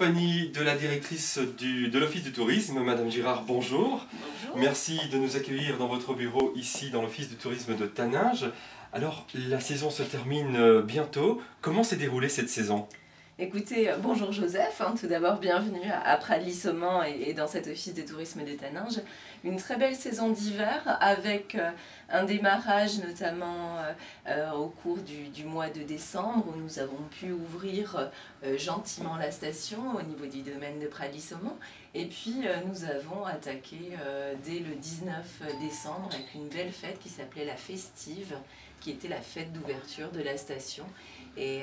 compagnie de la directrice de l'Office du tourisme, Madame Girard, bonjour. Bonjour. Merci de nous accueillir dans votre bureau ici dans l'Office du tourisme de Taninges. Alors, la saison se termine bientôt. Comment s'est déroulée cette saison ? Écoutez, bonjour Joseph, tout d'abord bienvenue à Pradly-Saumand et dans cet office de tourisme de Taninges. Une très belle saison d'hiver avec un démarrage notamment au cours du mois de décembre où nous avons pu ouvrir gentiment la station au niveau du domaine de Pradly-Saumand. Et puis nous avons attaqué dès le 19 décembre avec une belle fête qui s'appelait la Festive, qui était la fête d'ouverture de la station. Et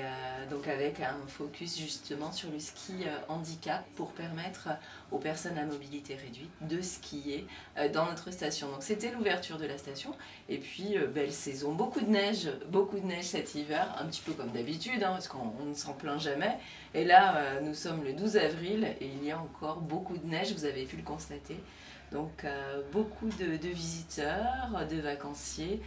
donc avec un focus justement sur le ski handicap pour permettre aux personnes à mobilité réduite de skier dans notre station. Donc c'était l'ouverture de la station et puis belle saison, beaucoup de neige cet hiver, un petit peu comme d'habitude parce qu'on ne s'en plaint jamais. Et là nous sommes le 12 avril et il y a encore beaucoup de neige, vous avez pu le constater. Donc beaucoup de visiteurs, de vacanciers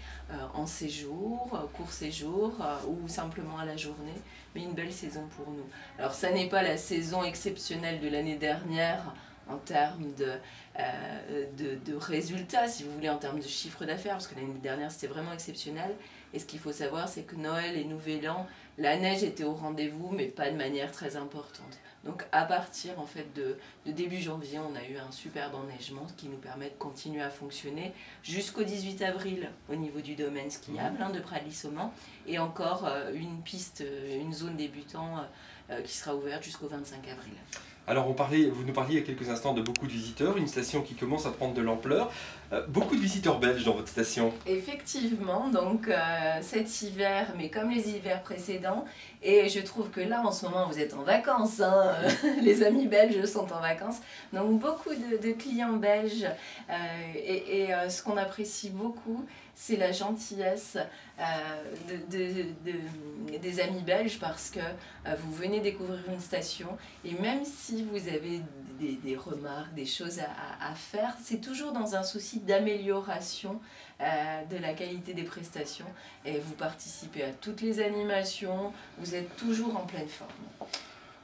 en séjour, court séjour ou simplement à la journée, mais une belle saison pour nous. Alors ça n'est pas la saison exceptionnelle de l'année dernière en termes de résultats, si vous voulez, en termes de chiffre d'affaires, parce que l'année dernière c'était vraiment exceptionnel. Et ce qu'il faut savoir, c'est que Noël et Nouvel An, la neige était au rendez-vous, mais pas de manière très importante. Donc à partir en fait de début janvier, on a eu un superbe enneigement qui nous permet de continuer à fonctionner jusqu'au 18 avril au niveau du domaine skiable de Pradly-Saumand et encore une zone débutant qui sera ouverte jusqu'au 25 avril. Alors vous nous parliez il y a quelques instants de beaucoup de visiteurs, une station qui commence à prendre de l'ampleur. Beaucoup de visiteurs belges dans votre station. Effectivement, donc cet hiver, mais comme les hivers précédents, et je trouve que là en ce moment vous êtes en vacances, les amis belges sont en vacances, donc beaucoup de clients belges ce qu'on apprécie beaucoup, c'est la gentillesse des amis belges parce que vous venez découvrir une station et même si vous avez des remarques, des choses à faire, c'est toujours dans un souci d'amélioration de la qualité des prestations et vous participez à toutes les animations, vous êtes toujours en pleine forme.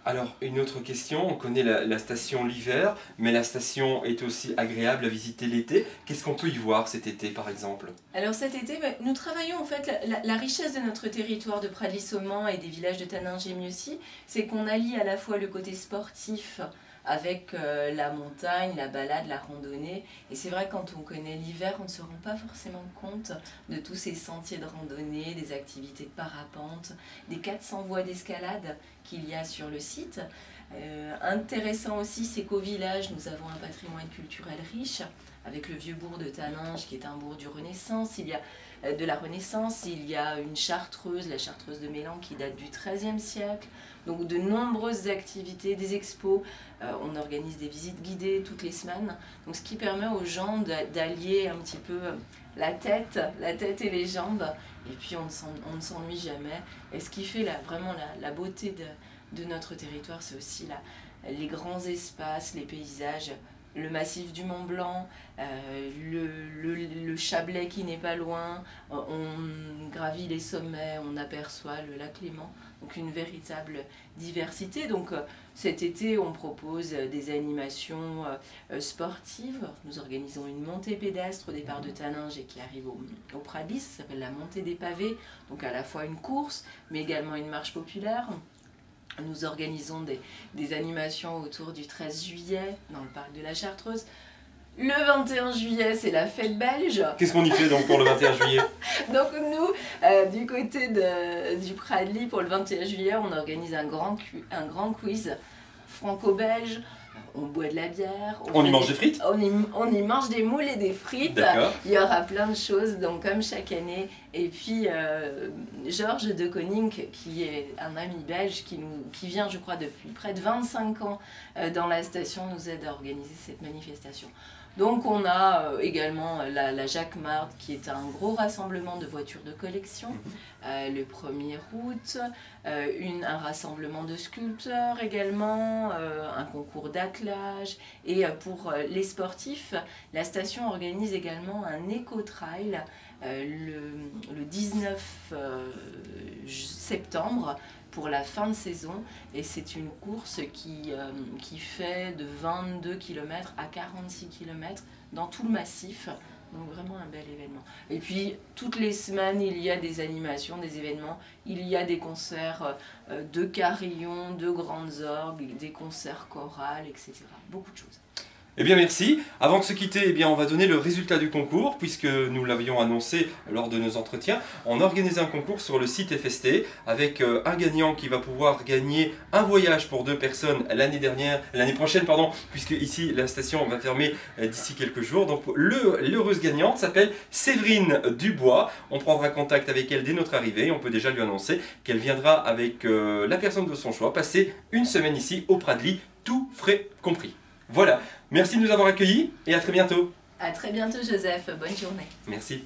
Alors, une autre question, on connaît la station l'hiver, mais la station est aussi agréable à visiter l'été. Qu'est-ce qu'on peut y voir cet été, par exemple? Alors cet été, nous travaillons en fait, la richesse de notre territoire de Pradly-Saumand et des villages de Taninges et Mieuxy, c'est qu'on allie à la fois le côté sportif, avec la montagne, la balade, la randonnée. Et c'est vrai que quand on connaît l'hiver, on ne se rend pas forcément compte de tous ces sentiers de randonnée, des activités de parapente, des 400 voies d'escalade qu'il y a sur le site. Intéressant aussi, c'est qu'au village, nous avons un patrimoine culturel riche, avec le vieux bourg de Taninges, qui est un bourg de la Renaissance, il y a une chartreuse, la chartreuse de Mélan, qui date du XIIIe siècle. Donc de nombreuses activités, des expos, on organise des visites guidées toutes les semaines. Donc ce qui permet aux gens d'allier un petit peu la tête et les jambes. Et puis on ne s'ennuie jamais. Et ce qui fait vraiment la beauté de notre territoire, c'est aussi les grands espaces, les paysages. Le massif du Mont Blanc, le Chablais qui n'est pas loin, on gravit les sommets, on aperçoit le lac Léman, donc une véritable diversité. Donc cet été on propose des animations sportives, nous organisons une montée pédestre au départ de Taninges et qui arrive au Pradly, ça s'appelle la montée des pavés, donc à la fois une course mais également une marche populaire. Nous organisons des animations autour du 13 juillet dans le parc de la Chartreuse. Le 21 juillet, c'est la fête belge. Qu'est-ce qu'on y fait donc pour le 21 juillet? Donc nous, du côté du Pradly, pour le 21 juillet, on organise un grand quiz franco-belge. On boit de la bière. On y mange des frites? On y mange des moules et des frites. Il y aura plein de choses, donc comme chaque année. Et puis Georges de Koning, qui est un ami belge, qui vient, je crois, depuis près de 25 ans dans la station, nous aide à organiser cette manifestation. Donc on a également la Jacquemart, qui est un gros rassemblement de voitures de collection, le 1er août, un rassemblement de sculpteurs également, un concours d'attelage. Et pour les sportifs, la station organise également un éco-trail le 19 septembre pour la fin de saison. Et c'est une course qui fait de 22 km à 46 km dans tout le massif. Donc vraiment un bel événement. Et puis toutes les semaines il y a des animations, des événements, il y a des concerts de carillons, de grandes orgues, des concerts chorales, etc. Beaucoup de choses. Eh bien merci. Avant de se quitter, eh bien, on va donner le résultat du concours, puisque nous l'avions annoncé lors de nos entretiens. On a organisé un concours sur le site FST avec un gagnant qui va pouvoir gagner un voyage pour 2 personnes l'année prochaine, puisque ici la station va fermer d'ici quelques jours. Donc l'heureuse gagnante s'appelle Séverine Dubois. On prendra contact avec elle dès notre arrivée. On peut déjà lui annoncer qu'elle viendra avec la personne de son choix passer une semaine ici au Pradly, tout frais compris. Voilà, merci de nous avoir accueillis et à très bientôt. À très bientôt Joseph, bonne journée. Merci.